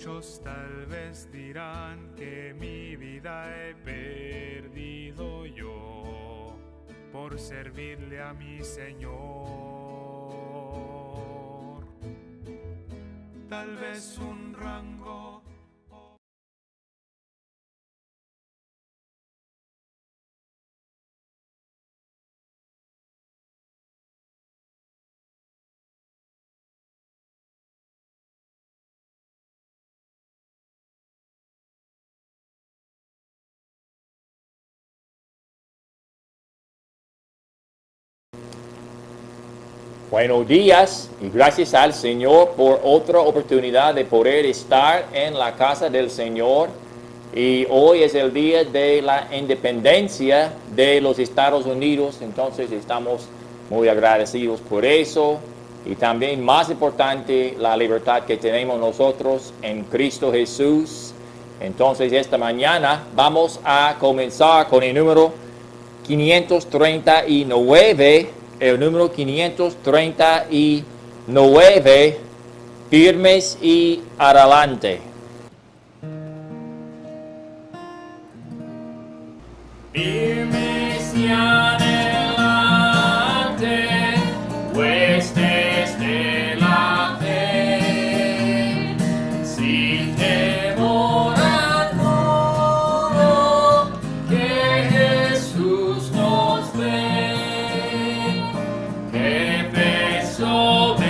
Muchos tal vez dirán que mi vida he perdido yo por servirle a mi Señor. Tal vez un rango. Buenos días y gracias al Señor por otra oportunidad de poder estar en la casa del Señor. Y hoy es el día de la independencia de los Estados Unidos, entonces estamos muy agradecidos por eso. Y también más importante, la libertad que tenemos nosotros en Cristo Jesús. Entonces esta mañana vamos a comenzar con el número 539. El número 539, firmes y adelante. Firmes y adelante, huestes de la fe, sin temor alguno, que Jesús nos ve. Soberano,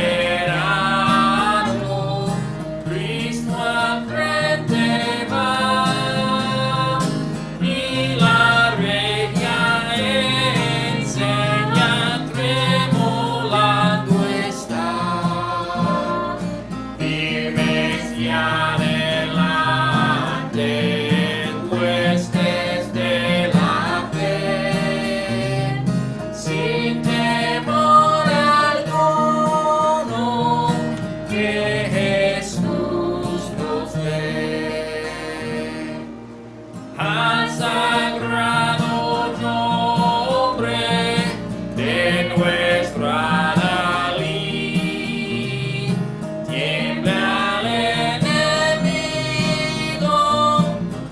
Cristo al frente va, y la regia enseña tremolando está. Firmes y adelante, huestes de la fe, sin temor que Jesús nos ve. Al sagrado nombre de nuestro Adalí, tiembla el enemigo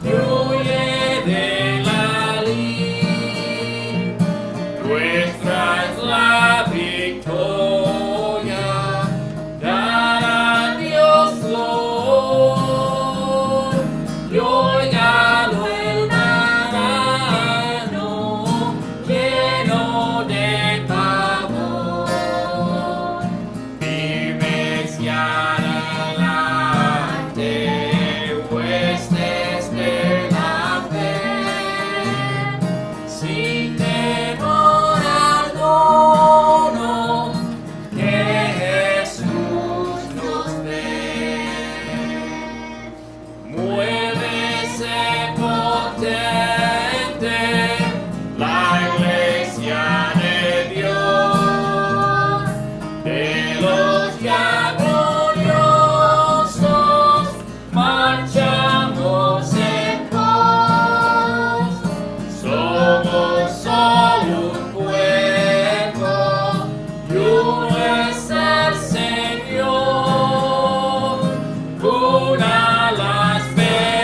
y huye de la lid. Nuestra es la victoria. Y óigalo el marrano lleno de pavor. Firmes y adelante, huestes de la fe, sin temor alguno, que Jesús nos ve. Muévese potente la iglesia de Dios, de los ya gloriosos marchamos en paz. Somos solo un cuerpo y uno es el Señor. Una la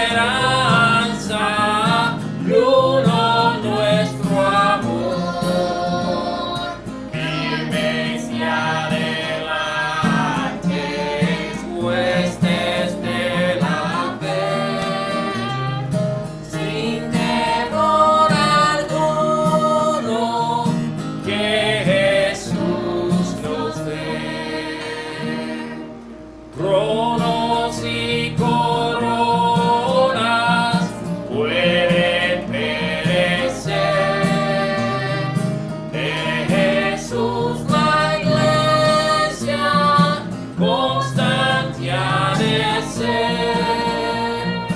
esperanza y uno nuestro amor. Firmes y adelante, huestes de la fe, sin temor alguno, que Jesús nos ve. Tronos y coronas pueden perecer, de Jesús la iglesia constante ha de ser.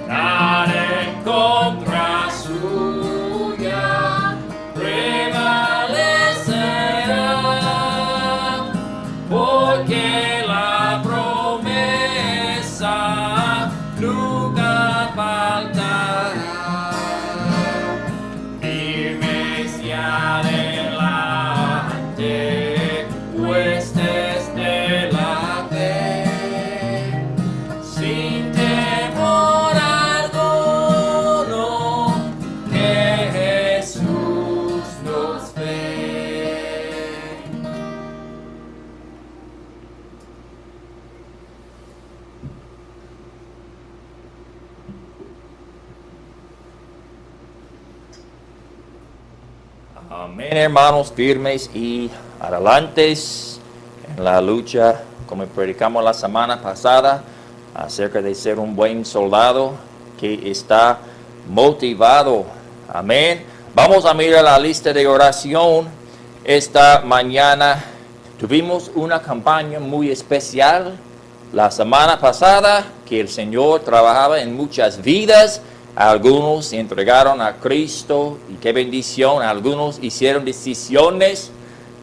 Nada en contra suya prevalecerá, porque la promesa nunca faltará. Firmes y adelante, huestes de la fe, sin Amén, hermanos, firmes y adelantes en la lucha, como predicamos la semana pasada, acerca de ser un buen soldado que está motivado. Amén. Vamos a mirar la lista de oración. Esta mañana tuvimos una campaña muy especial la semana pasada, que el Señor trabajaba en muchas vidas. Algunos se entregaron a Cristo y qué bendición. Algunos hicieron decisiones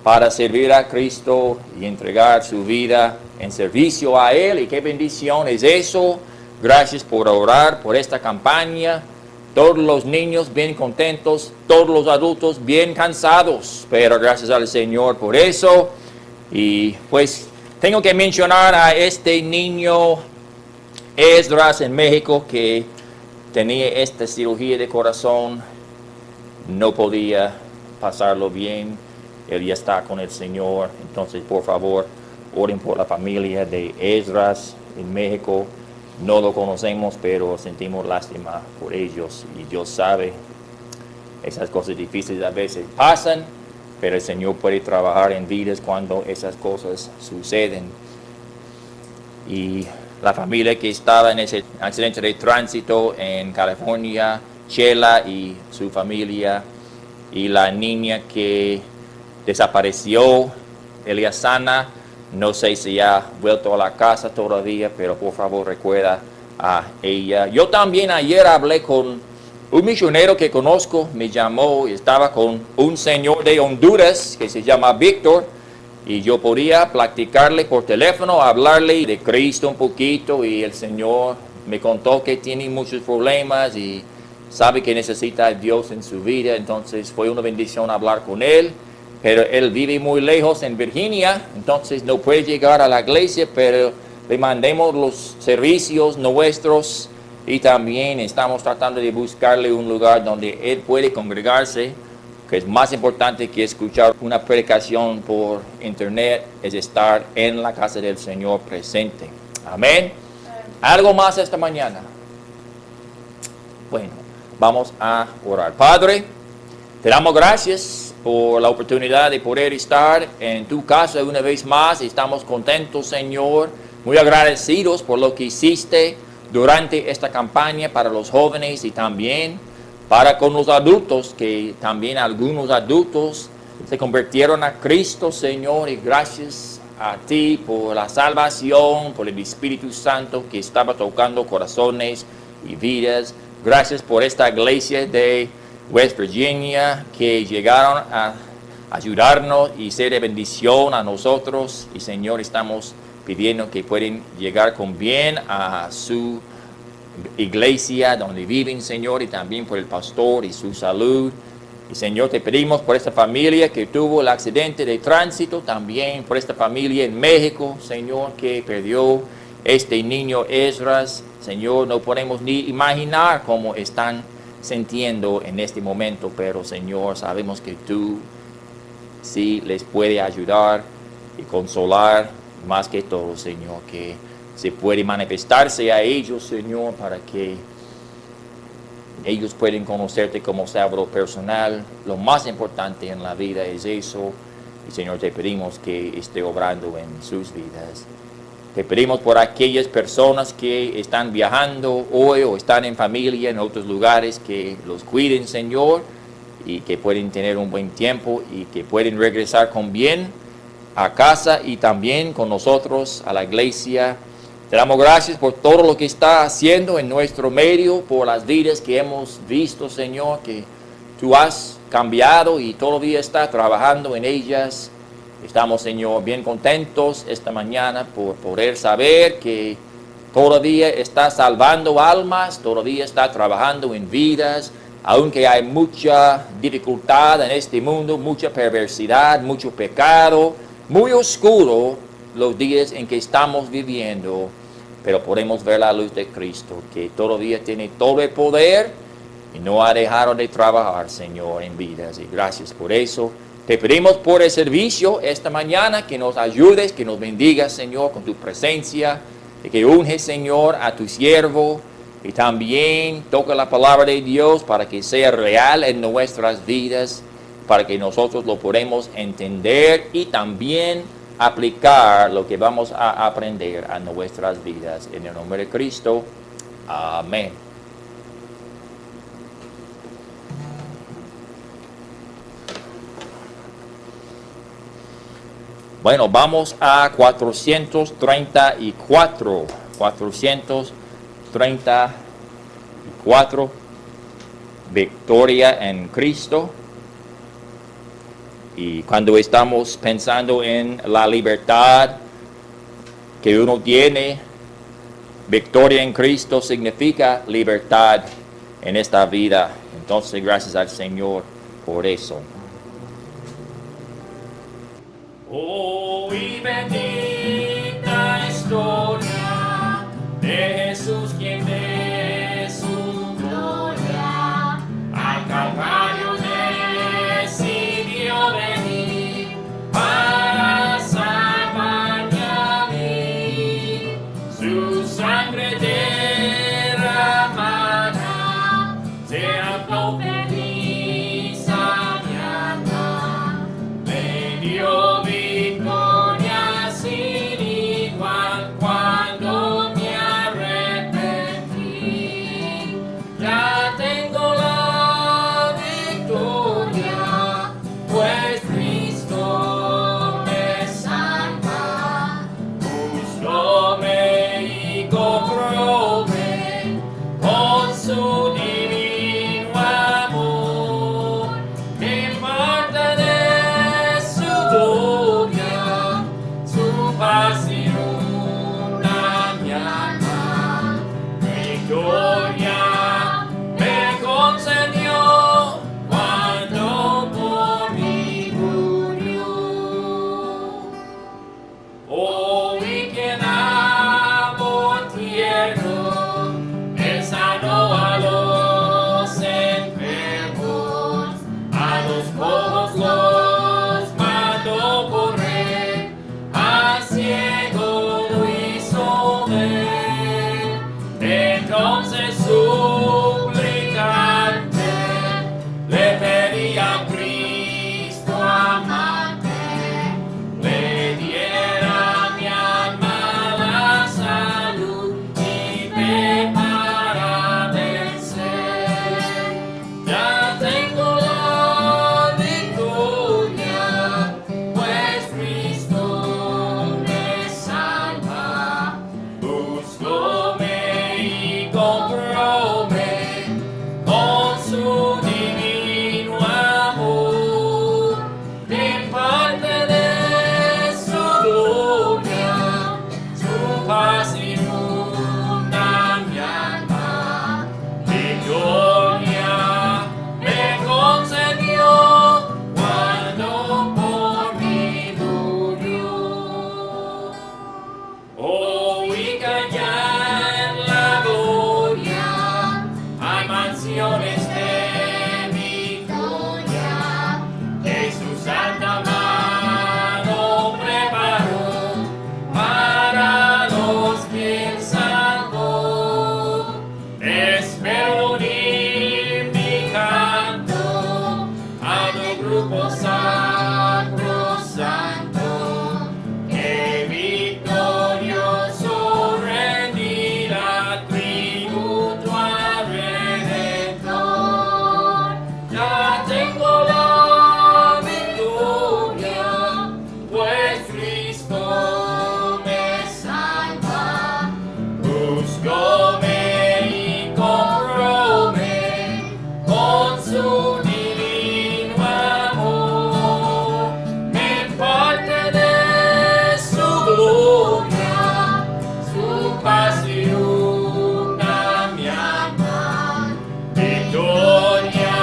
para servir a Cristo y entregar su vida en servicio a Él. Y qué bendición es eso. Gracias por orar por esta campaña. Todos los niños bien contentos, todos los adultos bien cansados, pero gracias al Señor por eso. Y pues tengo que mencionar a este niño Esdras en México que tenía esta cirugía de corazón, no podía pasarlo bien, él ya está con el Señor. Entonces, por favor, oren por la familia de Esdras en México. No lo conocemos, pero sentimos lástima por ellos. Y Dios sabe, esas cosas difíciles a veces pasan, pero el Señor puede trabajar en vidas cuando esas cosas suceden. Y la familia que estaba en ese accidente de tránsito en California, Chela y su familia, y la niña que desapareció, Eliasana, no sé si ha vuelto a la casa todavía, pero por favor recuerda a ella. Yo también ayer hablé con un misionero que conozco, me llamó y estaba con un señor de Honduras que se llama Víctor. Y yo podía platicarle por teléfono, hablarle de Cristo un poquito, y el Señor me contó que tiene muchos problemas y sabe que necesita a Dios en su vida. Entonces fue una bendición hablar con él, pero él vive muy lejos en Virginia, entonces no puede llegar a la iglesia, pero le mandemos los servicios nuestros y también estamos tratando de buscarle un lugar donde él puede congregarse, que es más importante que escuchar una predicación por internet, es estar en la casa del Señor presente. Amén. ¿Algo más esta mañana? Bueno, vamos a orar. Padre, te damos gracias por la oportunidad de poder estar en tu casa una vez más. Estamos contentos, Señor, muy agradecidos por lo que hiciste durante esta campaña para los jóvenes y también para con los adultos, que también algunos adultos se convirtieron a Cristo, Señor, y gracias a ti por la salvación, por el Espíritu Santo que estaba tocando corazones y vidas. Gracias por esta iglesia de West Virginia que llegaron a ayudarnos y ser de bendición a nosotros. Y Señor, estamos pidiendo que puedan llegar con bien a su iglesia donde viven, Señor, y también por el pastor y su salud. Y Señor, te pedimos por esta familia que tuvo el accidente de tránsito, también por esta familia en México, Señor, que perdió este niño Esdras. Señor, no podemos ni imaginar cómo están sintiendo en este momento, pero Señor, sabemos que tú sí les puedes ayudar y consolar, más que todo, Señor, que se puede manifestarse a ellos, Señor, para que ellos puedan conocerte como Salvador personal. Lo más importante en la vida es eso. Y Señor, te pedimos que esté obrando en sus vidas. Te pedimos por aquellas personas que están viajando hoy o están en familia en otros lugares, que los cuiden, Señor, y que pueden tener un buen tiempo y que pueden regresar con bien a casa y también con nosotros a la iglesia. Te damos gracias por todo lo que está haciendo en nuestro medio, por las vidas que hemos visto, Señor, que tú has cambiado y todavía estás trabajando en ellas. Estamos, Señor, bien contentos esta mañana por poder saber que todavía está salvando almas, todavía está trabajando en vidas, aunque hay mucha dificultad en este mundo, mucha perversidad, mucho pecado, muy oscuro los días en que estamos viviendo, pero podemos ver la luz de Cristo, que todavía tiene todo el poder y no ha dejado de trabajar, Señor, en vidas. Y gracias por eso. Te pedimos por el servicio esta mañana, que nos ayudes, que nos bendigas, Señor, con tu presencia, y que unges, Señor, a tu siervo, y también toca la palabra de Dios para que sea real en nuestras vidas. para que nosotros lo podamos entender y también aplicar lo que vamos a aprender a nuestras vidas. En el nombre de Cristo, amén. Bueno, vamos a 434. 434. Victoria en Cristo. Y cuando estamos pensando en la libertad que uno tiene, victoria en Cristo significa libertad en esta vida. Entonces, gracias al Señor por eso. Oh, y bendita historia de Jesús, quien de su gloria al Calvario decidió venir para salvarme a mí. Su sangre derramada se habló feliz a mi alma, me dio victoria sin igual cuando me arrepentí. Ya tengo la victoria, pues Cristo me salva. Buscóme y compróme con su divino amor, me parte de su gloria, su paz inunda mi alma. Victoria me concedió cuando por mí murió. Oh, y quien amor tierno, Él sanó a los enfermos, a los cojos los mandó correr, al ciego lo hizo ver. Entonces suplicante le pedí a Cristo amante, le diera mi alma la salud y fe para vencer. Ya tengo la victoria, pues Cristo me salva. Buscóme y compróme con su divino amor, en parte de su gloria, su paz inunda mi alma. Victoria me concedió cuando por mí murió. Oh, y callar en la gloria, hay mansiones de victoria, que su santa mano preparó para los que Él salvó. Espero unir mi canto a tu grupo sacrosanto, que victorioso rendirá tributo al Redentor. Ya tengo la victoria, pues Cristo me salva. Buscóme y compróme con su divino amor, me parte de su gloria, su paz inunda mi alma. Victoria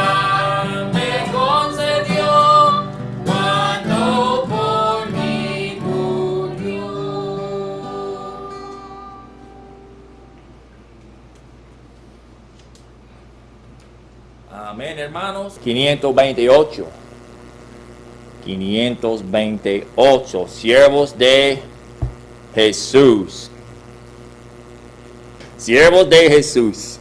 me concedió cuando por mí murió. Amén, hermanos. 528. 528. Siervos de Jesús. Siervos de Jesús.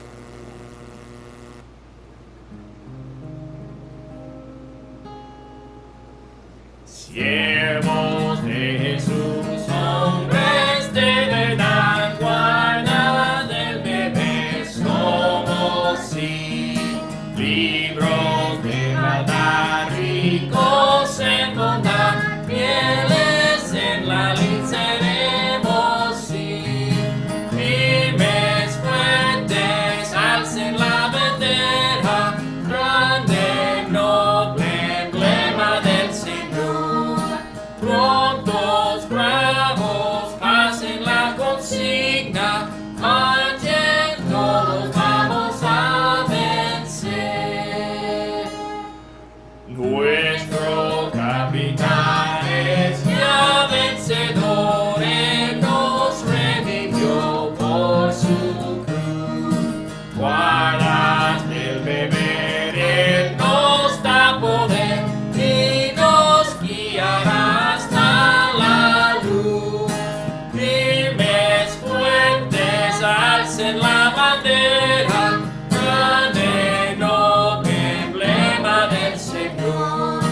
en la bandera, grande noble emblema del Señor.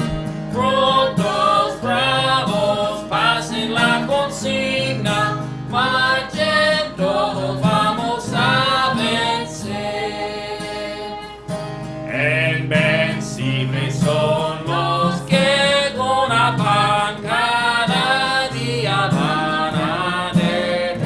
Prontos, bravos, pasen la consigna, marchen todos, vamos a vencer. Invencibles son los que con afán cada día van a tener.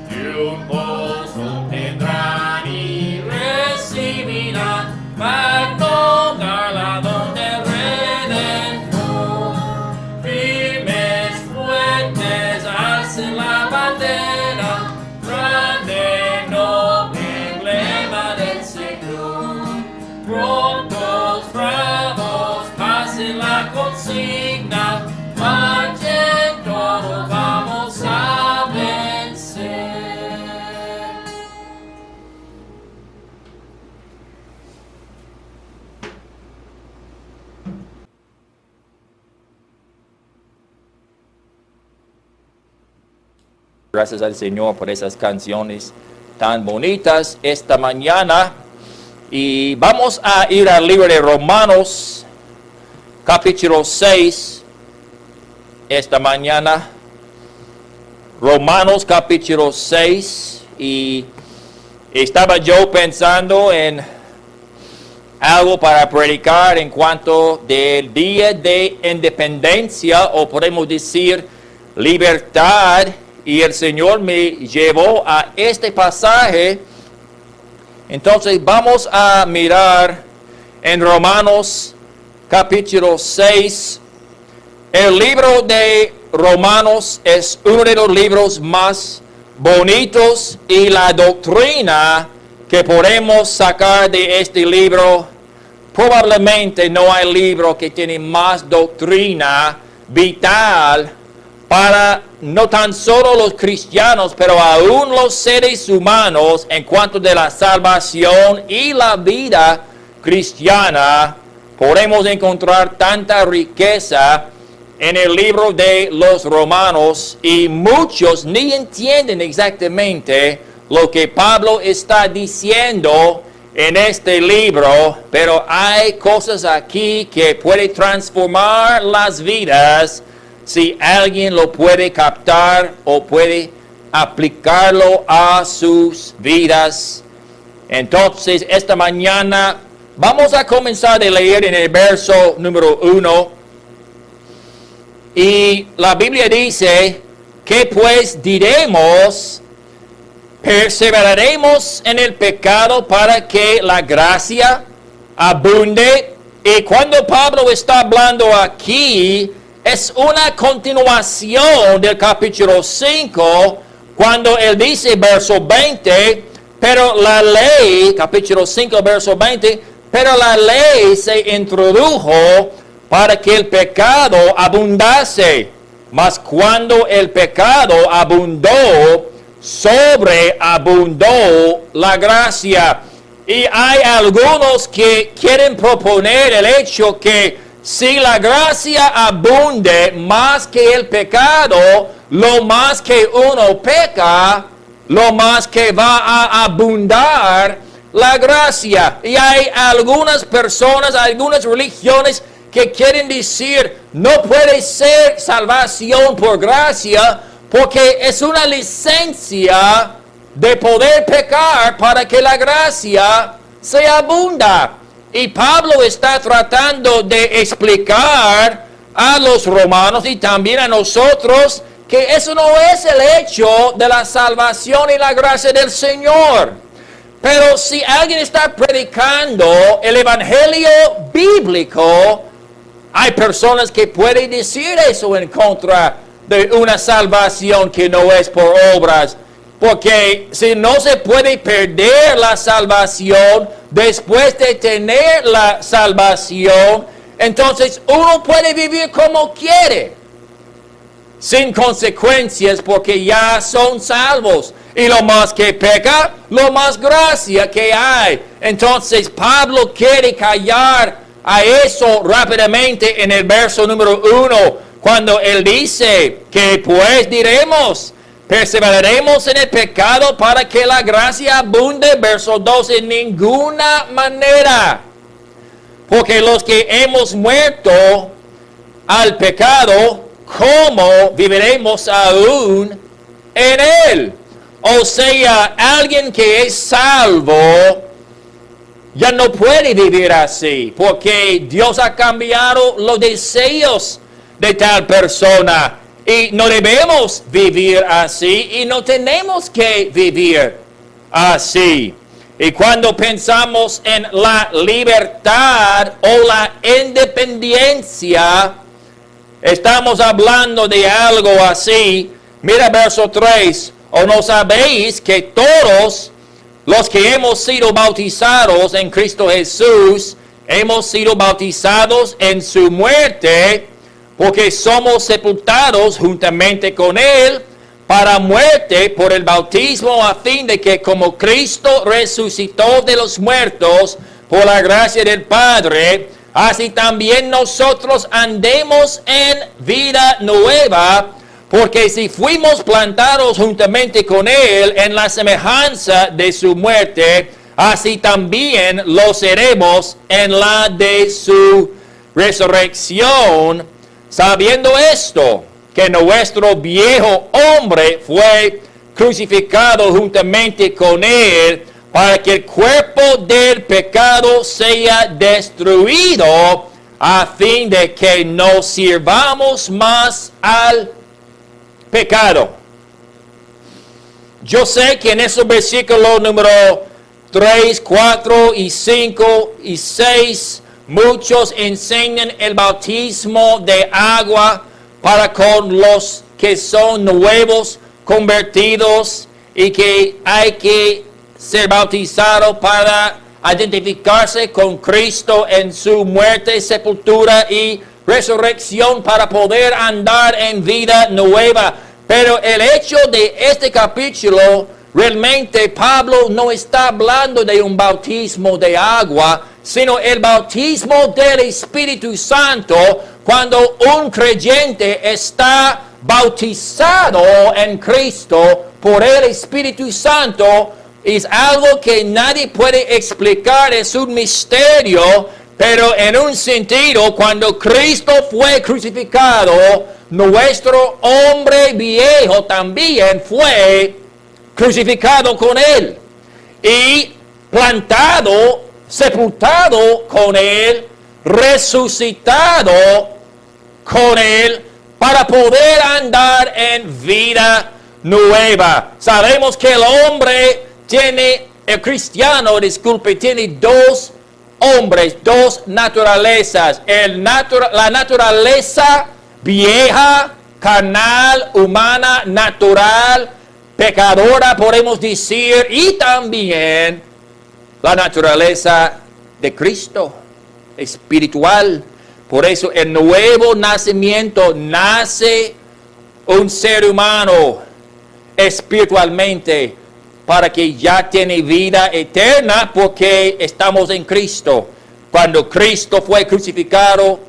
Triunfoso tendrán y recibirán magno galardón del Redentor. Firmes, fuertes, alcen la bandera, grande, noble emblema del Señor. Prontos, bravos, pasen la consigna, marchen todos, vamos a vencer. Gracias al Señor por esas canciones tan bonitas esta mañana. Y vamos a ir al libro de Romanos, capítulo 6, esta mañana. Romanos, capítulo 6. Y estaba yo pensando en algo para predicar en cuanto del día de independencia, o podemos decir libertad. Y el Señor me llevó a este pasaje. Entonces vamos a mirar en Romanos capítulo 6. El libro de Romanos es uno de los libros más bonitos, y la doctrina que podemos sacar de este libro, probablemente no hay libro que tiene más doctrina vital para no tan solo los cristianos, pero aún los seres humanos en cuanto de la salvación y la vida cristiana. Podemos encontrar tanta riqueza en el libro de los Romanos, y muchos ni entienden exactamente lo que Pablo está diciendo en este libro, pero hay cosas aquí que pueden transformar las vidas si alguien lo puede captar o puede aplicarlo a sus vidas. Entonces, esta mañana vamos a comenzar a leer en el verso número 1. Y la Biblia dice: ¿qué pues diremos? ¿Perseveraremos en el pecado para que la gracia abunde? Y cuando Pablo está hablando aquí, es una continuación del capítulo 5, cuando él dice, verso 20, pero la ley, capítulo 5, verso 20, pero la ley se introdujo para que el pecado abundase, mas cuando el pecado abundó, sobreabundó la gracia. Y hay algunos que quieren proponer el hecho que si la gracia abunde más que el pecado, lo más que uno peca, lo más que va a abundar la gracia. Y hay algunas personas, algunas religiones que quieren decir, no puede ser salvación por gracia, porque es una licencia de poder pecar para que la gracia se abunda. Y Pablo está tratando de explicar a los romanos y también a nosotros que eso no es el hecho de la salvación y la gracia del Señor. Pero si alguien está predicando el evangelio bíblico, hay personas que pueden decir eso en contra de una salvación que no es por obras. Porque si no se puede perder la salvación después de tener la salvación, entonces uno puede vivir como quiere, sin consecuencias, porque ya son salvos. Y lo más que peca, lo más gracia que hay. Entonces Pablo quiere callar a eso rápidamente en el verso número 1, cuando él dice que pues diremos, Perseveraremos en el pecado para que la gracia abunde. Verso 2, en ninguna manera. Porque los que hemos muerto al pecado, ¿cómo viviremos aún en él? O sea, alguien que es salvo ya no puede vivir así, porque Dios ha cambiado los deseos de tal persona. Y no debemos vivir así y no tenemos que vivir así. Y cuando pensamos en la libertad o la independencia, estamos hablando de algo así. Mira verso 3. ¿O no sabéis que todos los que hemos sido bautizados en Cristo Jesús, hemos sido bautizados en su muerte, porque somos sepultados juntamente con Él para muerte por el bautismo, a fin de que como Cristo resucitó de los muertos por la gracia del Padre, así también nosotros andemos en vida nueva, porque si fuimos plantados juntamente con Él en la semejanza de su muerte, así también lo seremos en la de su resurrección, sabiendo esto, que nuestro viejo hombre fue crucificado juntamente con Él, para que el cuerpo del pecado sea destruido, a fin de que no sirvamos más al pecado. Yo sé que en esos versículos número 3, 4 y 5 y 6, muchos enseñan el bautismo de agua para con los que son nuevos convertidos y que hay que ser bautizado para identificarse con Cristo en su muerte, sepultura y resurrección para poder andar en vida nueva. Pero el hecho de este capítulo, realmente Pablo no está hablando de un bautismo de agua, sino el bautismo del Espíritu Santo, cuando un creyente está bautizado en Cristo por el Espíritu Santo. Es algo que nadie puede explicar, es un misterio. Pero en un sentido, cuando Cristo fue crucificado, nuestro hombre viejo también fue crucificado con Él. Y plantado, sepultado con Él, resucitado con Él, para poder andar en vida nueva. Sabemos que el cristiano, tiene dos hombres, dos naturalezas. La naturaleza vieja, carnal, humana, natural, pecadora, podemos decir, y también la naturaleza de Cristo, espiritual. Por eso el nuevo nacimiento nace un ser humano espiritualmente, para que ya tiene vida eterna, porque estamos en Cristo. Cuando Cristo fue crucificado,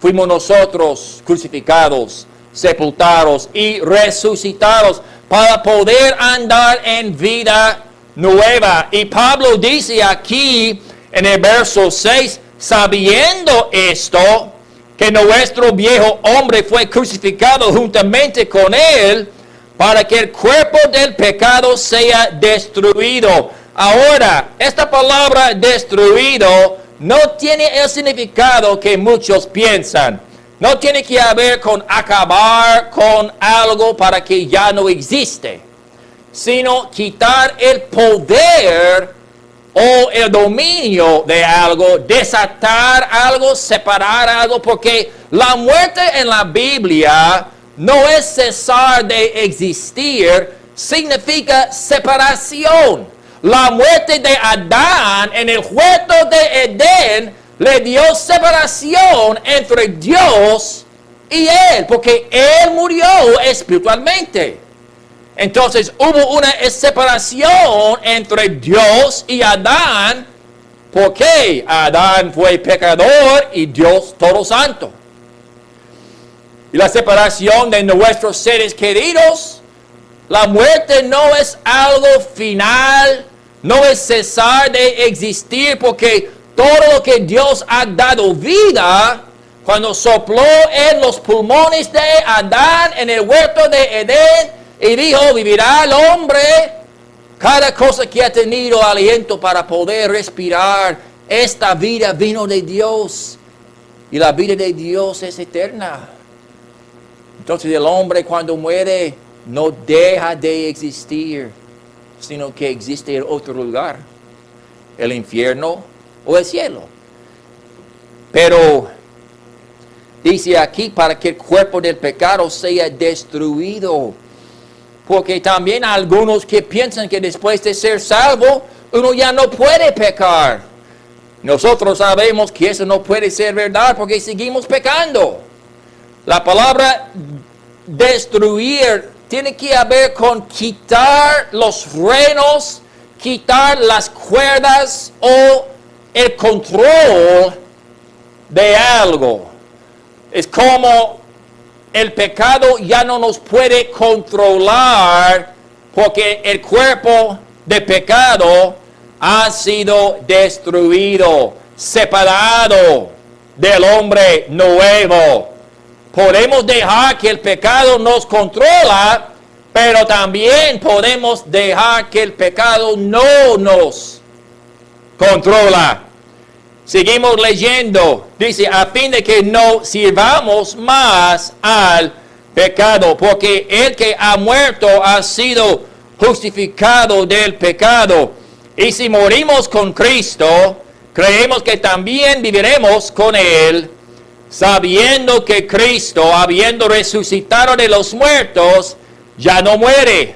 fuimos nosotros crucificados, sepultados y resucitados para poder andar en vida nueva. Y Pablo dice aquí en el verso 6, sabiendo esto, que nuestro viejo hombre fue crucificado juntamente con Él, para que el cuerpo del pecado sea destruido. Ahora, esta palabra destruido no tiene el significado que muchos piensan. No tiene que ver con acabar con algo para que ya no existe, sino quitar el poder o el dominio de algo, desatar algo, separar algo, porque la muerte en la Biblia no es cesar de existir, significa separación. La muerte de Adán en el huerto de Edén le dio separación entre Dios y él, porque él murió espiritualmente. Entonces hubo una separación entre Dios y Adán, porque Adán fue pecador y Dios todo santo. Y la separación de nuestros seres queridos, La muerte no es algo final, no es cesar de existir, porque todo lo que Dios ha dado vida, cuando sopló en los pulmones de Adán en el huerto de Edén y dijo, vivirá el hombre, cada cosa que ha tenido aliento para poder respirar, esta vida vino de Dios y la vida de Dios es eterna. Entonces el hombre cuando muere no deja de existir, sino que existe en otro lugar, el infierno o el cielo. Pero dice aquí para que el cuerpo del pecado sea destruido, porque también hay algunos que piensan que después de ser salvo, uno ya no puede pecar. Nosotros sabemos que eso no puede ser verdad porque seguimos pecando. La palabra destruir tiene que ver con quitar los frenos, quitar las cuerdas o el control de algo. Es como el pecado ya no nos puede controlar porque el cuerpo de pecado ha sido destruido, separado del hombre nuevo. Podemos dejar que el pecado nos controla, pero también podemos dejar que el pecado no nos controla. Seguimos leyendo. Dice, a fin de que no sirvamos más al pecado, porque el que ha muerto ha sido justificado del pecado. Y si morimos con Cristo, creemos que también viviremos con Él, sabiendo que Cristo, habiendo resucitado de los muertos, ya no muere.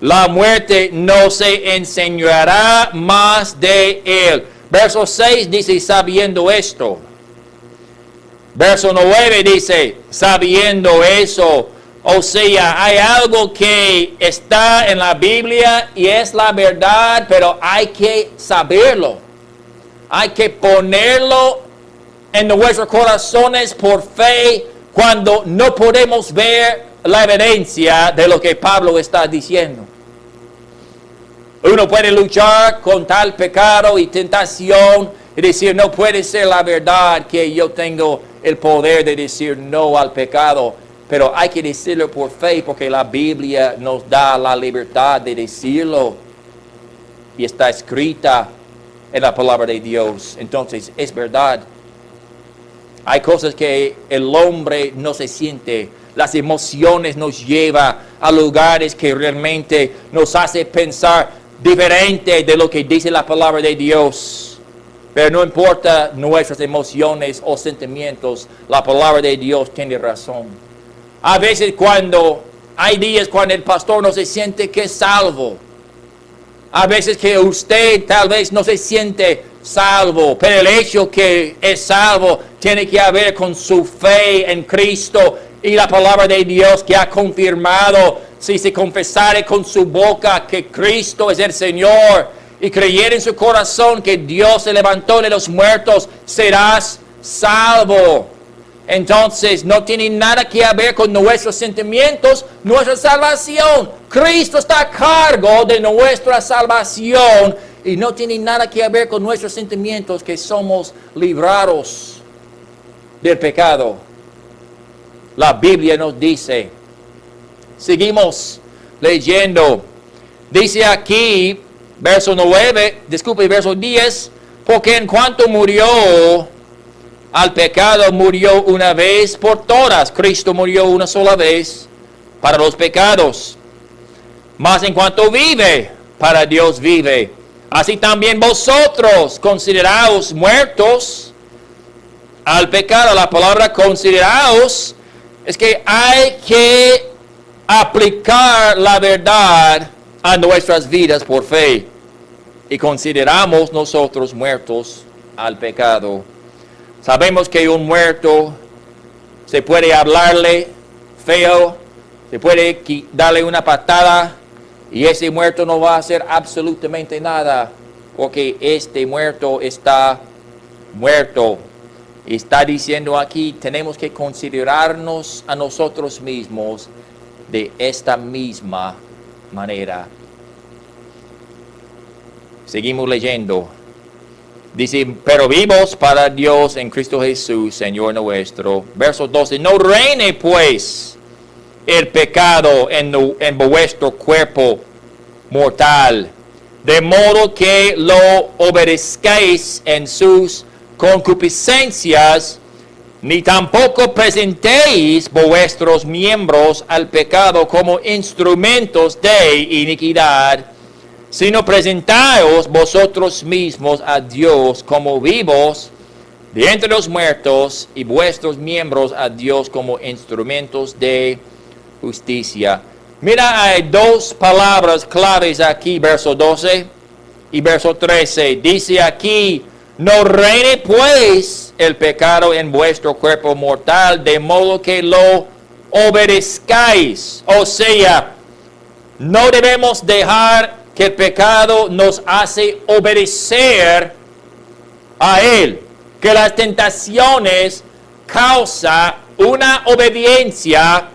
La muerte no se enseñoreará más de Él. Verso 6 dice, sabiendo esto. Verso 9 dice, sabiendo eso. O sea, hay algo que está en la Biblia y es la verdad, pero hay que saberlo. Hay que ponerlo en nuestros corazones por fe cuando no podemos ver la evidencia de lo que Pablo está diciendo. Uno puede luchar con tal pecado y tentación y decir, no puede ser la verdad que yo tengo el poder de decir no al pecado. Pero hay que decirlo por fe porque la Biblia nos da la libertad de decirlo. Y está escrita en la palabra de Dios. Entonces, es verdad. Hay cosas que el hombre no se siente. Las emociones nos llevan a lugares que realmente nos hace pensar diferente de lo que dice la palabra de Dios. Pero no importa nuestras emociones o sentimientos, la palabra de Dios tiene razón. A veces hay días cuando el pastor no se siente que es salvo. A veces que usted tal vez no se siente salvo, pero el hecho que es salvo tiene que ver con su fe en Cristo y la palabra de Dios que ha confirmado. Si se confesare con su boca que Cristo es el Señor y creyere en su corazón que Dios se levantó de los muertos, serás salvo. Entonces no tiene nada que ver con nuestros sentimientos, nuestra salvación. Cristo está a cargo de nuestra salvación y no tiene nada que ver con nuestros sentimientos que somos librados del pecado. La Biblia nos dice, seguimos leyendo, dice aquí, verso 10, porque en cuanto murió al pecado, murió una vez por todas. Cristo murió una sola vez para los pecados. Mas en cuanto vive, para Dios vive. Así también vosotros consideraos muertos al pecado. La palabra consideraos es que hay que aplicar la verdad a nuestras vidas por fe. Y consideramos nosotros muertos al pecado. Sabemos que un muerto se puede hablarle feo, se puede darle una patada y ese muerto no va a hacer absolutamente nada porque este muerto está muerto. Y está diciendo aquí, tenemos que considerarnos a nosotros mismos de esta misma manera. Seguimos leyendo. Dice, pero vivos para Dios en Cristo Jesús, Señor nuestro. Verso 12, no reine pues el pecado en vuestro cuerpo mortal, de modo que lo obedezcáis en sus concupiscencias, ni tampoco presentéis vuestros miembros al pecado como instrumentos de iniquidad, sino presentaos vosotros mismos a Dios como vivos de entre los muertos, y vuestros miembros a Dios como instrumentos de justicia. Mira, hay dos palabras claves aquí, verso 12 y verso 13. Dice aquí, no reine pues el pecado en vuestro cuerpo mortal, de modo que lo obedezcáis. O sea, no debemos dejar que el pecado nos hace obedecer a Él, que las tentaciones causan una obediencia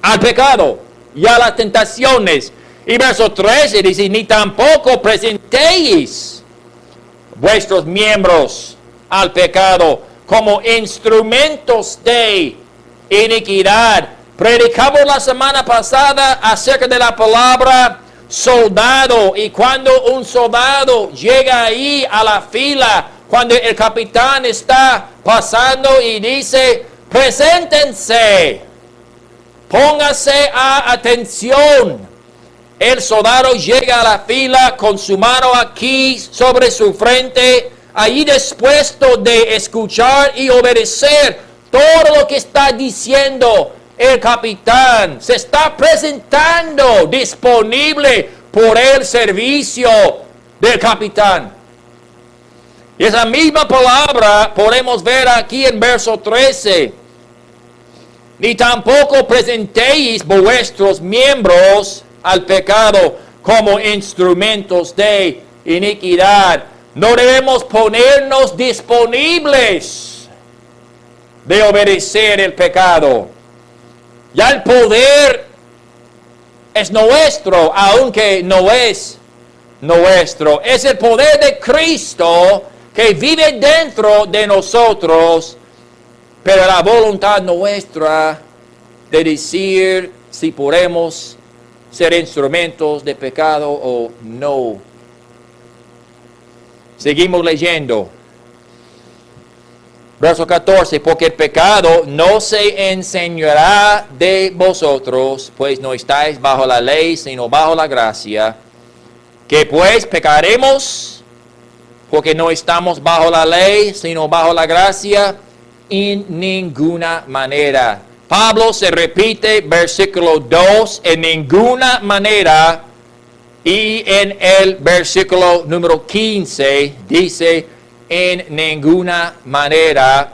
al pecado y a las tentaciones. Y verso 13 dice, ni tampoco presentéis vuestros miembros al pecado como instrumentos de iniquidad. Predicamos la semana pasada acerca de la palabra soldado, y cuando un soldado llega ahí a la fila, cuando el capitán está pasando y dice, preséntense, póngase a atención. El soldado llega a la fila con su mano aquí sobre su frente, ahí dispuesto de escuchar y obedecer todo lo que está diciendo el capitán. Se está presentando disponible por el servicio del capitán. Y esa misma palabra podemos ver aquí en verso 13. Ni tampoco presentéis vuestros miembros al pecado como instrumentos de iniquidad. No debemos ponernos disponibles de obedecer el pecado. Ya el poder es nuestro, aunque no es nuestro. Es el poder de Cristo que vive dentro de nosotros, pero la voluntad nuestra de decir si podemos ser instrumentos de pecado o no. Seguimos leyendo. Verso 14, porque el pecado no se enseñará de vosotros, pues no estáis bajo la ley, sino bajo la gracia. Que pues pecaremos, porque no estamos bajo la ley, sino bajo la gracia, en ninguna manera. Pablo se repite, versículo 2, en ninguna manera, y en el versículo número 15 dice, en ninguna manera.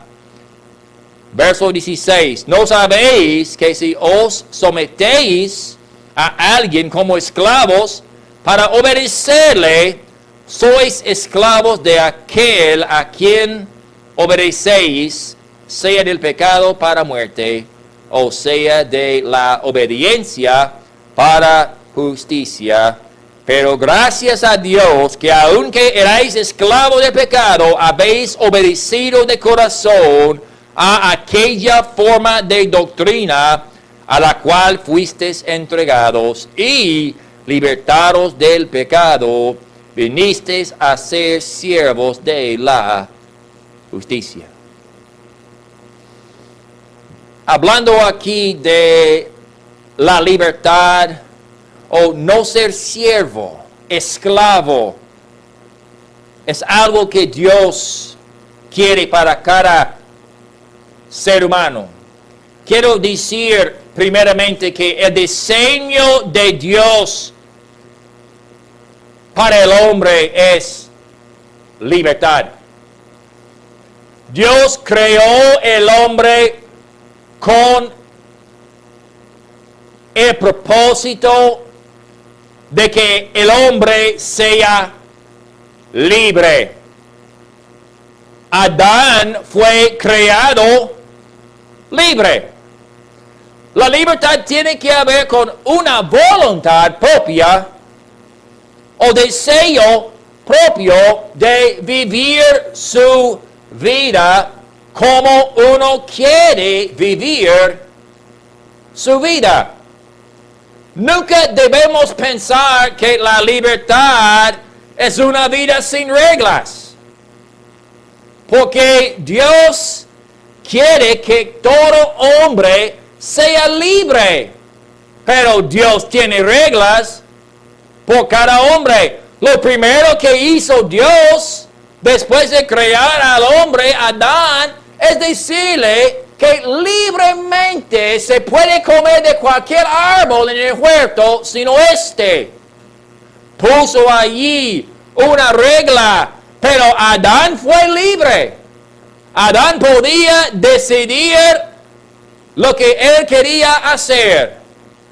Verso 16, ¿no sabéis que si os sometéis a alguien como esclavos para obedecerle, sois esclavos de aquel a quien obedecéis, sea del pecado para muerte, o sea de la obediencia para justicia? Pero gracias a Dios que aunque erais esclavos de pecado, habéis obedecido de corazón a aquella forma de doctrina a la cual fuisteis entregados, y libertados del pecado, vinisteis a ser siervos de la justicia. Hablando aquí de la libertad, o no ser siervo, esclavo, es algo que Dios quiere para cada ser humano. Quiero decir primeramente que el diseño de Dios para el hombre es libertad. Dios creó el hombre con el propósito de que el hombre sea libre. Adán fue creado libre. La libertad tiene que ver con una voluntad propia o deseo propio de vivir su vida como uno quiere vivir su vida. Nunca debemos pensar que la libertad es una vida sin reglas, porque Dios quiere que todo hombre sea libre, pero Dios tiene reglas por cada hombre. Lo primero que hizo Dios después de crear al hombre, Adán, es decirle que libremente se puede comer de cualquier árbol en el huerto, sino puso allí una regla, pero Adán fue libre. Adán podía decidir lo que él quería hacer,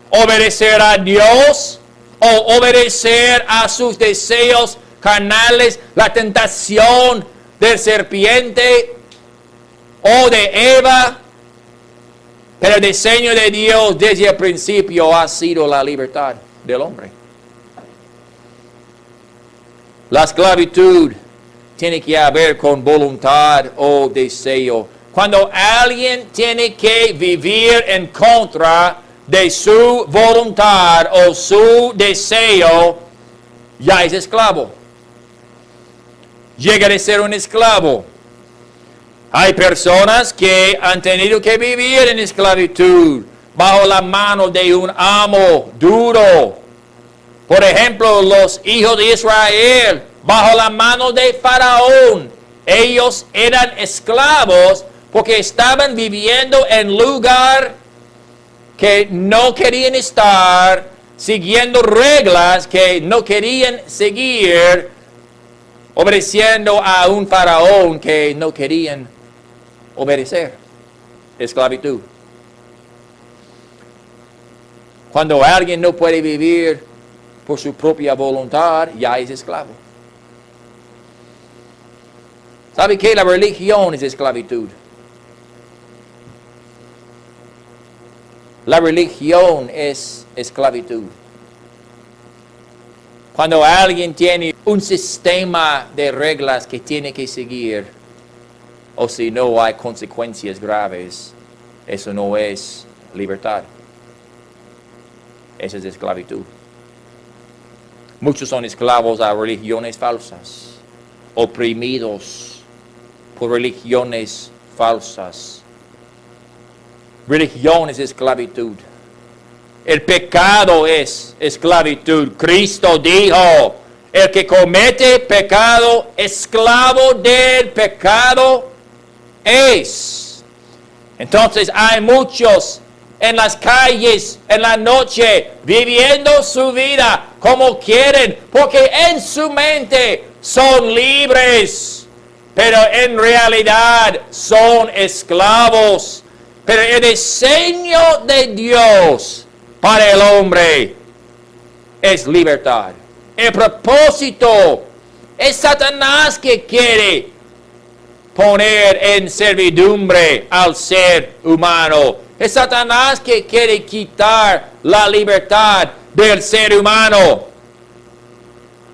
obedecer a Dios o obedecer a sus deseos carnales, la tentación del serpiente o de Eva. Pero el diseño de Dios desde el principio ha sido la libertad del hombre. La esclavitud tiene que ver con voluntad o deseo. Cuando alguien tiene que vivir en contra de su voluntad o su deseo, ya es esclavo. Llega a ser un esclavo. Hay personas que han tenido que vivir en esclavitud bajo la mano de un amo duro. Por ejemplo, los hijos de Israel bajo la mano de Faraón. Ellos eran esclavos porque estaban viviendo en lugar que no querían estar, siguiendo reglas que no querían seguir, obedeciendo a un faraón que no querían obedecer. Esclavitud. Cuando alguien no puede vivir por su propia voluntad, ya es esclavo. ¿Sabe qué? La religión es esclavitud. La religión es esclavitud. Cuando alguien tiene un sistema de reglas que tiene que seguir, o si no hay consecuencias graves, eso no es libertad. Eso es esclavitud. Muchos son esclavos a religiones falsas, oprimidos por religiones falsas. Religión es esclavitud. El pecado es esclavitud. Cristo dijo, el que comete pecado, esclavo del pecado es. Entonces hay muchos en las calles, en la noche, viviendo su vida como quieren, porque en su mente son libres, pero en realidad son esclavos. Pero el diseño de Dios para el hombre es libertad. El propósito es Satanás que quiere poner en servidumbre al ser humano. Es Satanás que quiere quitar la libertad del ser humano.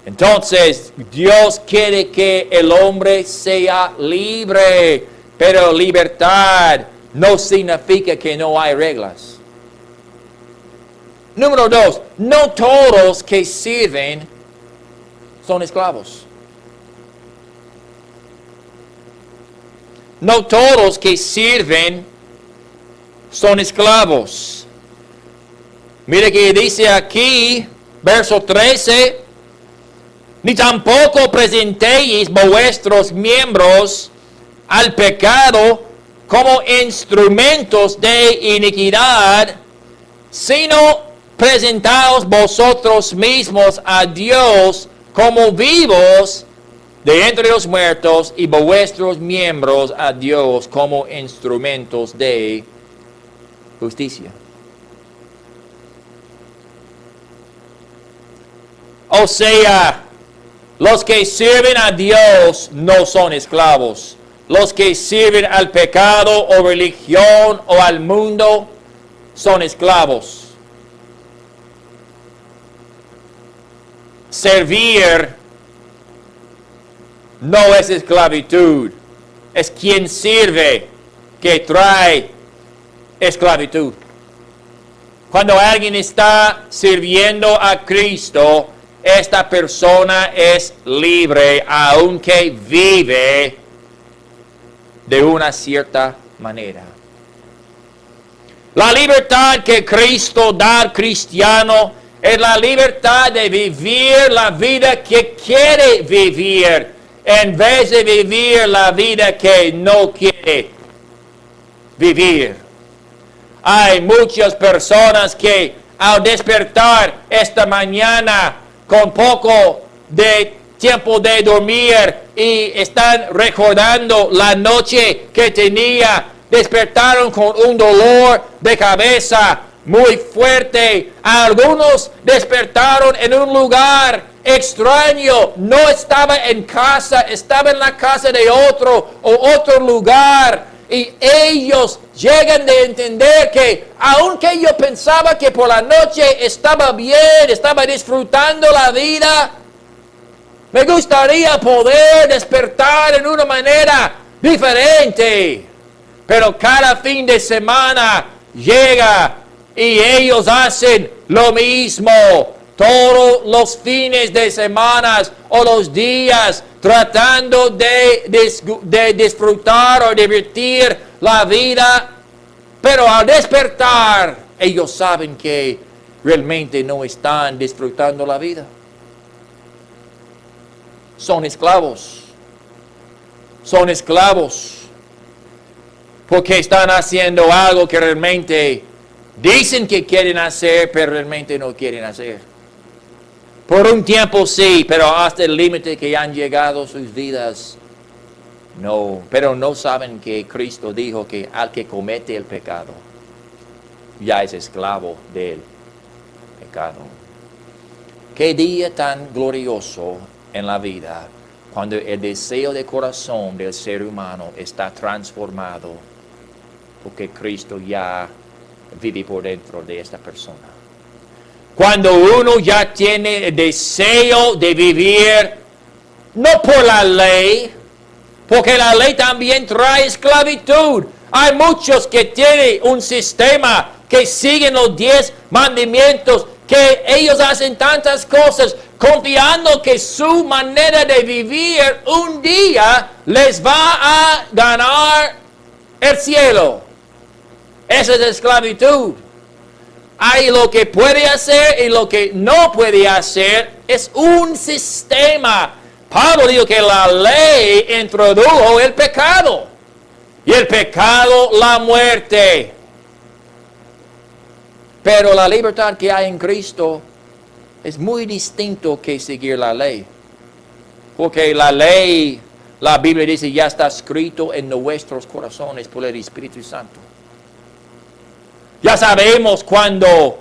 Entonces, Dios quiere que el hombre sea libre, pero libertad no significa que no hay reglas. Número 2, no todos que sirven son esclavos. No todos que sirven son esclavos. Mire que dice aquí, verso 13, ni tampoco presentéis vuestros miembros al pecado como instrumentos de iniquidad, sino presentaos vosotros mismos a Dios como vivos de entre los muertos y vuestros miembros a Dios como instrumentos de justicia. O sea, los que sirven a Dios no son esclavos. Los que sirven al pecado o religión o al mundo son esclavos. Servir no es esclavitud, es quien sirve que trae esclavitud. Cuando alguien está sirviendo a Cristo, esta persona es libre, aunque vive de una cierta manera. La libertad que Cristo da al cristiano es la libertad de vivir la vida que quiere vivir, en vez de vivir la vida que no quiere vivir. Hay muchas personas que al despertar esta mañana con poco de tiempo de dormir y están recordando la noche que tenía, despertaron con un dolor de cabeza muy fuerte. Algunos despertaron en un lugar extraño, no estaba en casa, estaba en la casa de otro o otro lugar. Y ellos llegan de entender que aunque yo pensaba que por la noche estaba bien, estaba disfrutando la vida, me gustaría poder despertar en una manera diferente. Pero cada fin de semana llega y ellos hacen lo mismo. Todos los fines de semana o los días tratando de disfrutar o divertir la vida. Pero al despertar, ellos saben que realmente no están disfrutando la vida. Son esclavos. Son esclavos. Porque están haciendo algo que realmente dicen que quieren hacer, pero realmente no quieren hacer. Por un tiempo sí, pero hasta el límite que han llegado sus vidas, no. Pero no saben que Cristo dijo que al que comete el pecado, ya es esclavo del pecado. Qué día tan glorioso en la vida, cuando el deseo de corazón del ser humano está transformado, porque Cristo ya vive por dentro de esta persona. Cuando uno ya tiene el deseo de vivir, no por la ley, porque la ley también trae esclavitud. Hay muchos que tienen un sistema que siguen los 10 mandamientos, que ellos hacen tantas cosas, confiando que su manera de vivir un día les va a ganar el cielo. Esa es esclavitud. Hay lo que puede hacer y lo que no puede hacer. Es un sistema. Pablo dijo que la ley introdujo el pecado. Y el pecado, la muerte. Pero la libertad que hay en Cristo es muy distinto que seguir la ley. Porque la ley, la Biblia dice, ya está escrito en nuestros corazones por el Espíritu Santo. Ya sabemos cuando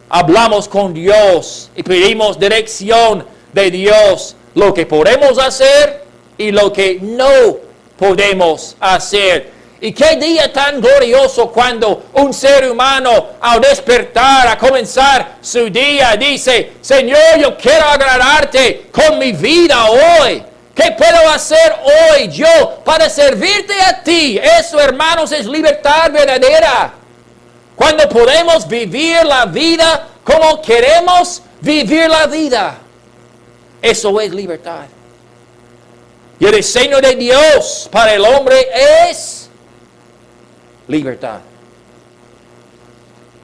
hablamos con Dios y pedimos dirección de Dios, lo que podemos hacer y lo que no podemos hacer. Y qué día tan glorioso cuando un ser humano al despertar, a comenzar su día, dice, Señor, yo quiero agradarte con mi vida hoy. ¿Qué puedo hacer hoy yo para servirte a ti? Eso, hermanos, es libertad verdadera. Cuando podemos vivir la vida como queremos vivir la vida. Eso es libertad. Y el diseño de Dios para el hombre es libertad.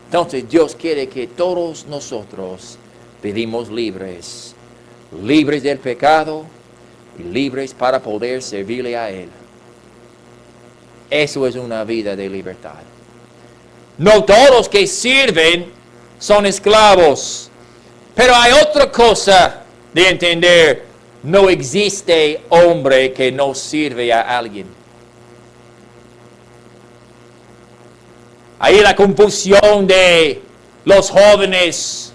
Entonces Dios quiere que todos nosotros vivimos libres. Libres del pecado y libres para poder servirle a Él. Eso es una vida de libertad. No todos que sirven son esclavos. Pero hay otra cosa de entender. No existe hombre que no sirve a alguien. Ahí la confusión de los jóvenes,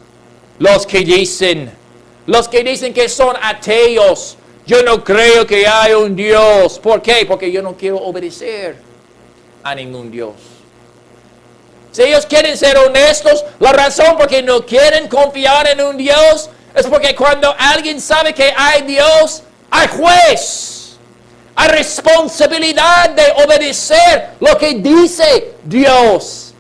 los que dicen que son ateos. Yo no creo que hay un Dios. ¿Por qué? Porque yo no quiero obedecer a ningún Dios. Si ellos quieren ser honestos, la razón por qué no quieren confiar en un Dios es porque cuando alguien sabe que hay Dios, hay juez. Hay responsabilidad de obedecer lo que dice Dios.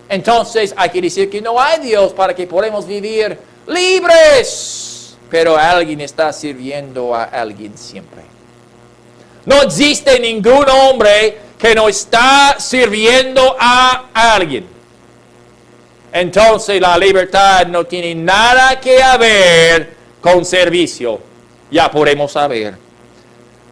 Entonces hay que decir que no hay Dios para que podamos vivir libres. Pero alguien está sirviendo a alguien siempre. No existe ningún hombre que no está sirviendo a alguien. Entonces la libertad no tiene nada que ver con servicio. Ya podemos saber.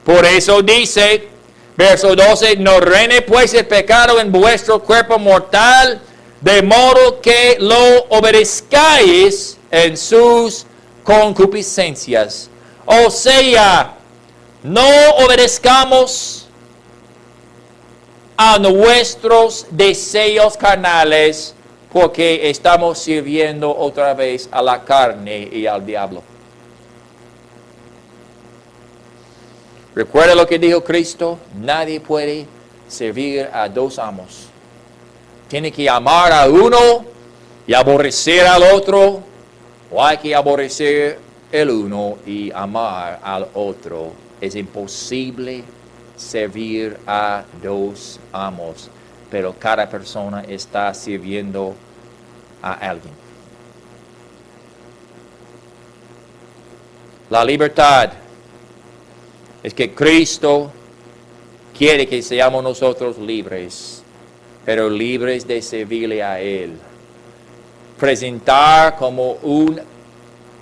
Por eso dice, verso 12, no reine pues el pecado en vuestro cuerpo mortal, de modo que lo obedezcáis en sus concupiscencias. O sea, no obedezcamos a nuestros deseos carnales porque estamos sirviendo otra vez a la carne y al diablo. Recuerda lo que dijo Cristo, nadie puede servir a dos amos. Tiene que amar a uno y aborrecer al otro, o hay que aborrecer el uno y amar al otro. Es imposible servir a dos amos, pero cada persona está sirviendo a alguien. La libertad es que Cristo quiere que seamos nosotros libres, pero libres de servirle a Él. Presentar como un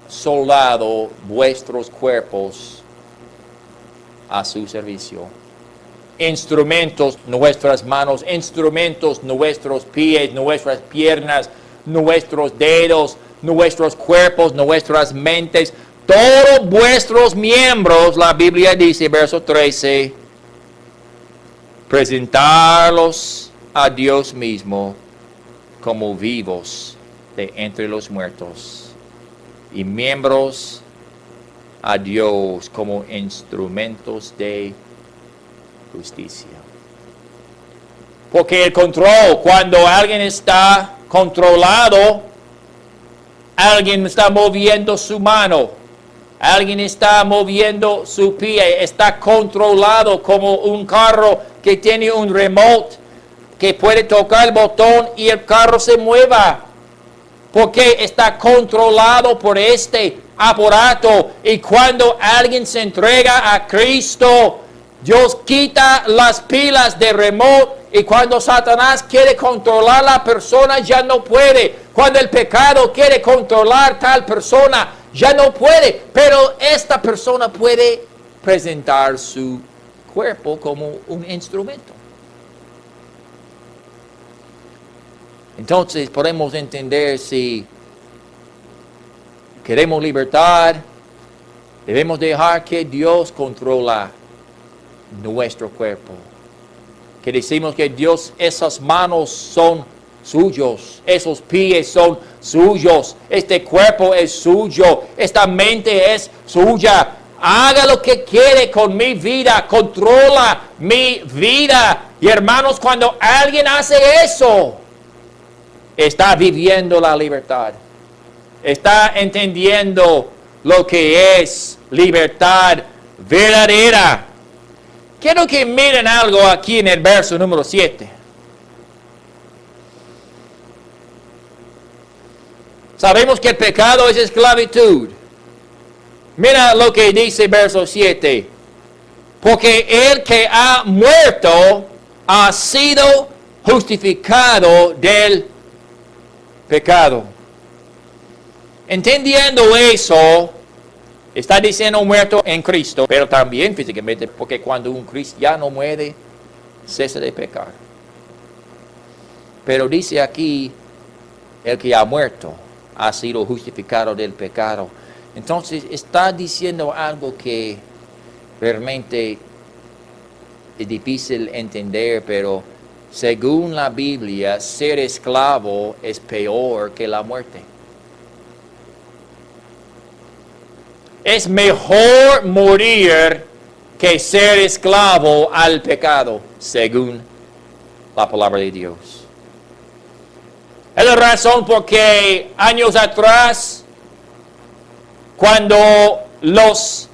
soldado vuestros cuerpos a su servicio. Instrumentos, nuestras manos, instrumentos, nuestros pies, nuestras piernas, nuestros dedos, nuestros cuerpos, nuestras mentes, todos vuestros miembros, la Biblia dice, verso 13, presentarlos a Dios mismo como vivos de entre los muertos y miembros a Dios como instrumentos de justicia. Porque el control, cuando alguien está controlado, alguien está moviendo su mano, alguien está moviendo su pie, está controlado como un carro que tiene un remote que puede tocar el botón y el carro se mueva. Porque está controlado por este aparato. Y cuando alguien se entrega a Cristo, Dios quita las pilas de remote. Y cuando Satanás quiere controlar a la persona, ya no puede. Cuando el pecado quiere controlar a tal persona, ya no puede. Pero esta persona puede presentar su cuerpo como un instrumento. Entonces podemos entender si queremos libertad, debemos dejar que Dios controla nuestro cuerpo. Que decimos que Dios, esas manos son suyos, esos pies son suyos, este cuerpo es suyo, esta mente es suya. Haga lo que quiere con mi vida, controla mi vida. Y hermanos, cuando alguien hace eso, está viviendo la libertad. Está entendiendo lo que es libertad verdadera. Quiero que miren algo aquí en el verso número 7. Sabemos que el pecado es esclavitud. Mira lo que dice verso 7. Porque el que ha muerto ha sido justificado del pecado. Entendiendo eso, está diciendo muerto en Cristo, pero también físicamente, porque cuando un cristiano muere, cesa de pecar. Pero dice aquí, el que ha muerto ha sido justificado del pecado. Entonces está diciendo algo que realmente es difícil entender, pero según la Biblia, ser esclavo es peor que la muerte. Es mejor morir que ser esclavo al pecado, según la palabra de Dios. Es la razón por qué años atrás, cuando los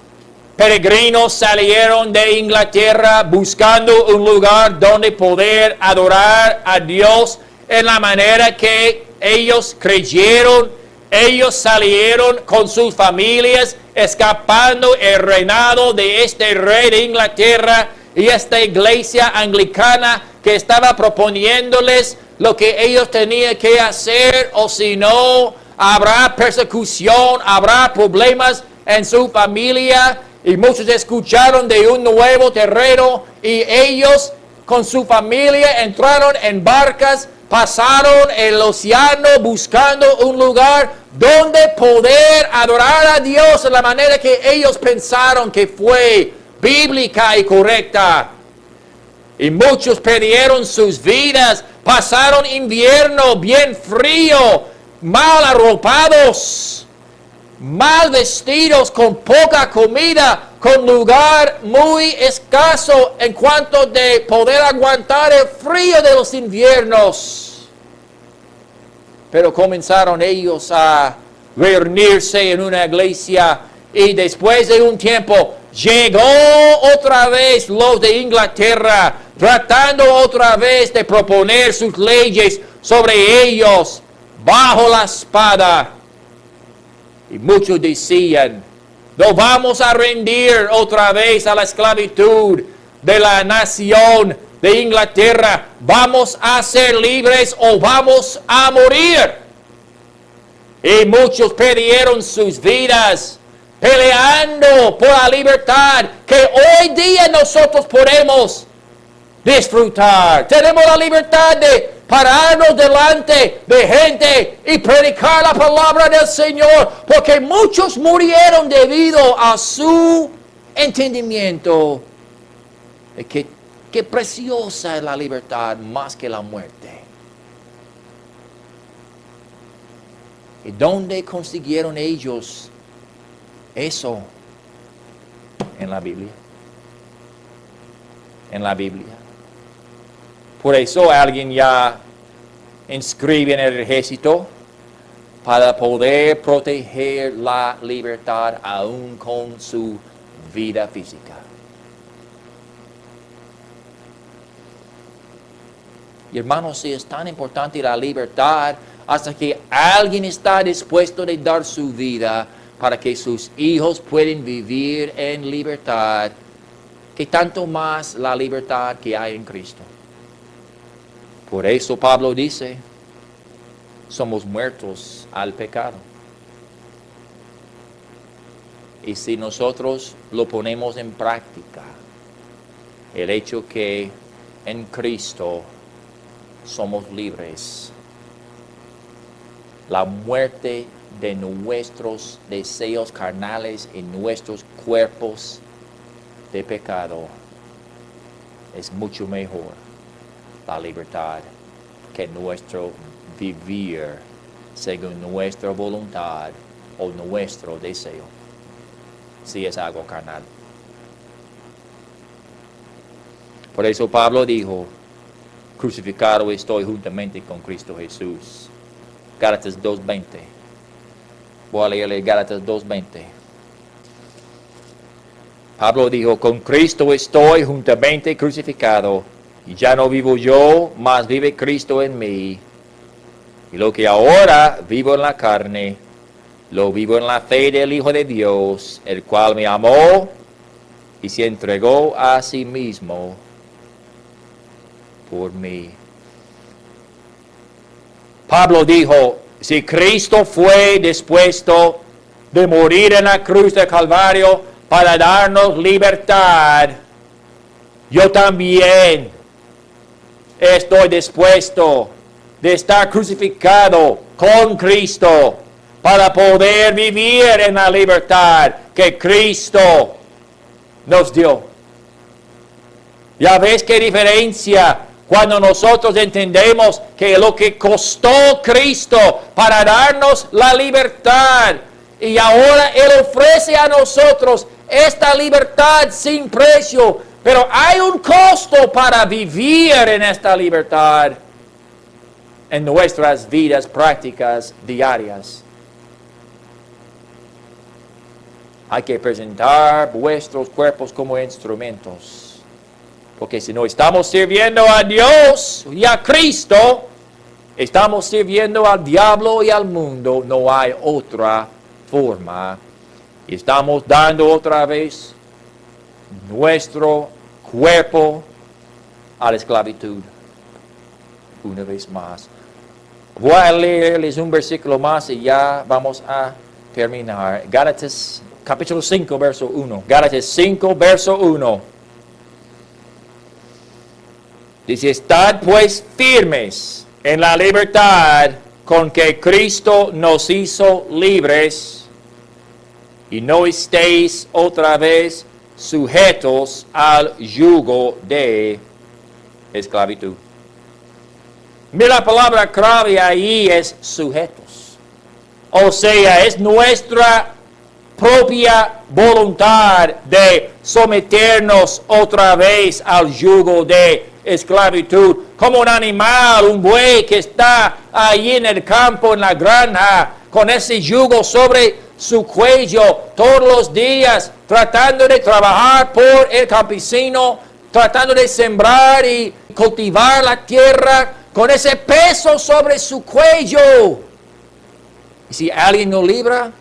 peregrinos salieron de Inglaterra buscando un lugar donde poder adorar a Dios en la manera que ellos creyeron, ellos salieron con sus familias escapando el reinado de este rey de Inglaterra y esta iglesia anglicana que estaba proponiéndoles lo que ellos tenían que hacer, o si no, habrá persecución, habrá problemas en su familia. Y muchos escucharon de un nuevo terreno y ellos con su familia entraron en barcas, pasaron el océano buscando un lugar donde poder adorar a Dios de la manera que ellos pensaron que fue bíblica y correcta. Y muchos perdieron sus vidas, pasaron invierno bien frío, mal arropados, mal vestidos, con poca comida, con lugar muy escaso en cuanto de poder aguantar el frío de los inviernos. Pero comenzaron ellos a reunirse en una iglesia y después de un tiempo llegó otra vez los de Inglaterra, tratando otra vez de proponer sus leyes sobre ellos bajo la espada. Y muchos decían, no vamos a rendir otra vez a la esclavitud de la nación de Inglaterra. Vamos a ser libres o vamos a morir. Y muchos perdieron sus vidas peleando por la libertad que hoy día nosotros podemos disfrutar. Tenemos la libertad de pararnos delante de gente y predicar la palabra del Señor, porque muchos murieron debido a su entendimiento de que qué preciosa es la libertad más que la muerte. ¿Y dónde consiguieron ellos eso? En la Biblia. En la Biblia. Por eso alguien ya inscribe en el ejército para poder proteger la libertad aún con su vida física. Y hermanos, si es tan importante la libertad, hasta que alguien está dispuesto a dar su vida para que sus hijos puedan vivir en libertad, que tanto más la libertad que hay en Cristo. Por eso Pablo dice, somos muertos al pecado. Y si nosotros lo ponemos en práctica, el hecho que en Cristo somos libres, la muerte de nuestros deseos carnales y nuestros cuerpos de pecado es mucho mejor la libertad que nuestro vivir según nuestra voluntad o nuestro deseo, si es algo carnal. Por eso Pablo dijo, crucificado estoy juntamente con Cristo Jesús. Gálatas 2:20. Voy a leerle Gálatas 2:20. Pablo dijo, con Cristo estoy juntamente crucificado, y ya no vivo yo, mas vive Cristo en mí. Y lo que ahora vivo en la carne, lo vivo en la fe del Hijo de Dios, el cual me amó y se entregó a sí mismo por mí. Pablo dijo, si Cristo fue dispuesto de morir en la cruz del Calvario para darnos libertad, yo también estoy dispuesto de estar crucificado con Cristo para poder vivir en la libertad que Cristo nos dio. Ya ves qué diferencia cuando nosotros entendemos que lo que costó Cristo para darnos la libertad, y ahora Él ofrece a nosotros esta libertad sin precio, pero hay un costo para vivir en esta libertad. en nuestras vidas prácticas diarias. Hay que presentar vuestros cuerpos como instrumentos. Porque si no estamos sirviendo a Dios y a Cristo, estamos sirviendo al diablo y al mundo. No hay otra forma. Y estamos dando otra vez nuestro cuerpo a la esclavitud. Una vez más. Voy a leerles un versículo más y ya vamos a terminar. Gálatas capítulo 5, verso 1. Gálatas 5, verso 1. Dice, estad pues firmes en la libertad con que Cristo nos hizo libres, y no estéis otra vez sujetos al yugo de esclavitud. Mira, la palabra clave ahí es sujetos. O sea, es nuestra propia voluntad de someternos otra vez al yugo de esclavitud. Como un animal, un buey que está ahí en el campo, en la granja, con ese yugo sobre su cuello todos los días, tratando de trabajar por el campesino, tratando de sembrar y cultivar la tierra con ese peso sobre su cuello. Y si alguien no libra,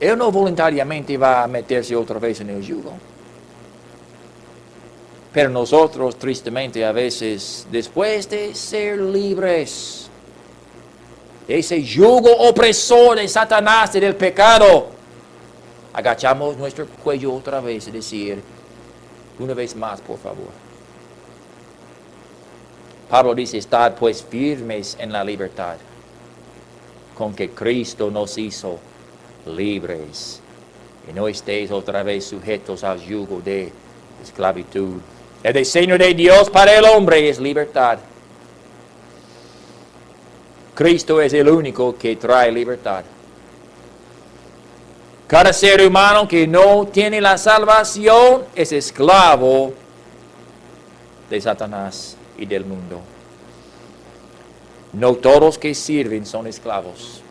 él no voluntariamente va a meterse otra vez en el yugo. Pero nosotros, tristemente, a veces, después de ser libres, ese yugo opresor de Satanás y del pecado, agachamos nuestro cuello otra vez y decir, una vez más, por favor. Pablo dice, estad pues firmes en la libertad con que Cristo nos hizo libres, y no estéis otra vez sujetos al yugo de esclavitud. El diseño de Dios para el hombre es libertad. Cristo es el único que trae libertad. Cada ser humano que no tiene la salvación es esclavo de Satanás y del mundo. No todos que sirven son esclavos.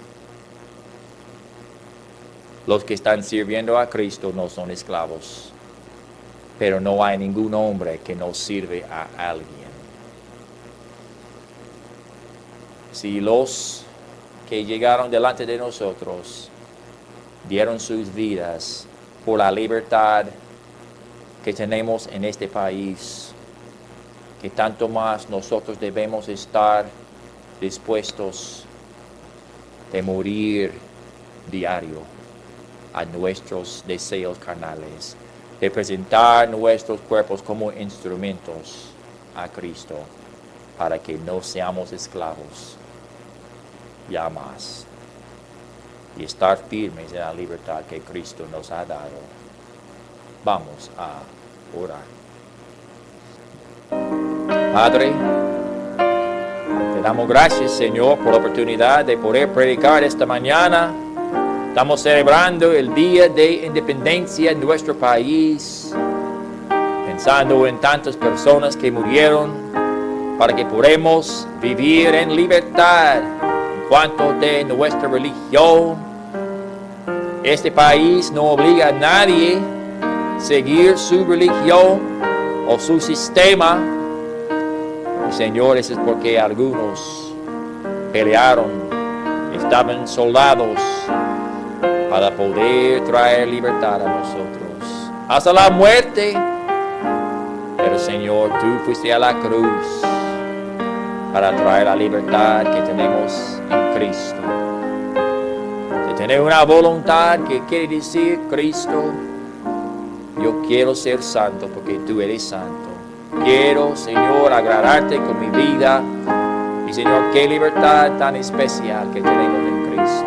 Los que están sirviendo a Cristo no son esclavos. Pero no hay ningún hombre que no sirve a alguien. Si los que llegaron delante de nosotros dieron sus vidas por la libertad que tenemos en este país, que tanto más nosotros debemos estar dispuestos de morir diario a nuestros deseos carnales, de presentar nuestros cuerpos como instrumentos a Cristo para que no seamos esclavos ya más, y estar firmes en la libertad que Cristo nos ha dado. Vamos a orar. Padre, te damos gracias, Señor, por la oportunidad de poder predicar esta mañana. Estamos celebrando el Día de Independencia en nuestro país, pensando en tantas personas que murieron para que podamos vivir en libertad en cuanto de nuestra religión. Este país no obliga a nadie a seguir su religión o su sistema. Y, Señor, eso es porque algunos pelearon, estaban soldados para poder traer libertad a nosotros hasta la muerte. Pero, Señor, tú fuiste a la cruz para traer la libertad que tenemos en Cristo. De tener una voluntad que quiere decir, Cristo, yo quiero ser santo porque tú eres santo. Quiero, Señor, agradarte con mi vida. Y, Señor, qué libertad tan especial que tenemos en Cristo.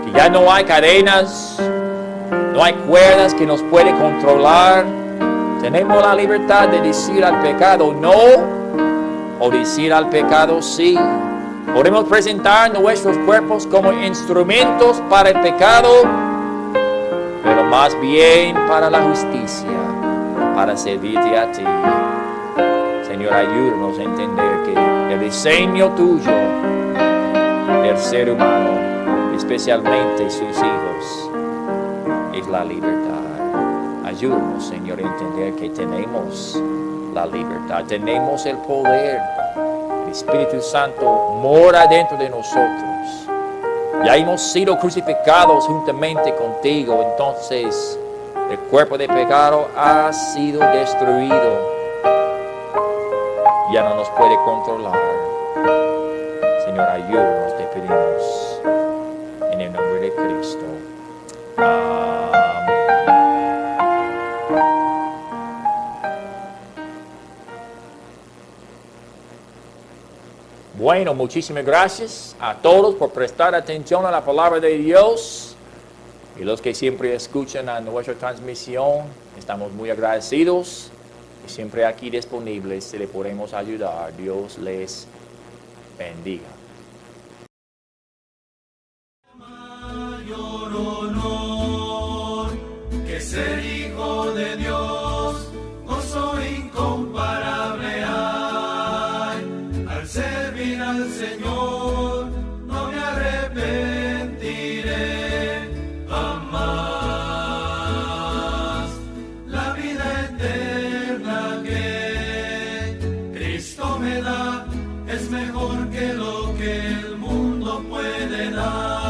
Que ya no hay cadenas, no hay cuerdas que nos pueden controlar. Tenemos la libertad de decir al pecado no, o decir al pecado sí. Podemos presentar nuestros cuerpos como instrumentos para el pecado, pero más bien para la justicia, para servirte a ti. Señor, ayúdanos a entender que el diseño tuyo del ser humano, especialmente sus hijos, es la libertad. Ayúdanos, Señor, a entender que tenemos la libertad, tenemos el poder. El Espíritu Santo mora dentro de nosotros. Ya hemos sido crucificados juntamente contigo, entonces el cuerpo de pecado ha sido destruido. Ya no nos puede controlar. Señor, ayúdanos, te pedimos, en el nombre de Cristo. Amén. Bueno, muchísimas gracias a todos por prestar atención a la palabra de Dios. Y los que siempre escuchan a nuestra transmisión, estamos muy agradecidos. Y siempre aquí disponibles, si le podemos ayudar. Dios les bendiga. Mayor honor que ser hijo de Dios, gozo incomparable hay. Al servir al Señor, no me arrepentiré jamás. La vida eterna que Cristo me da es mejor que lo que el mundo puede dar.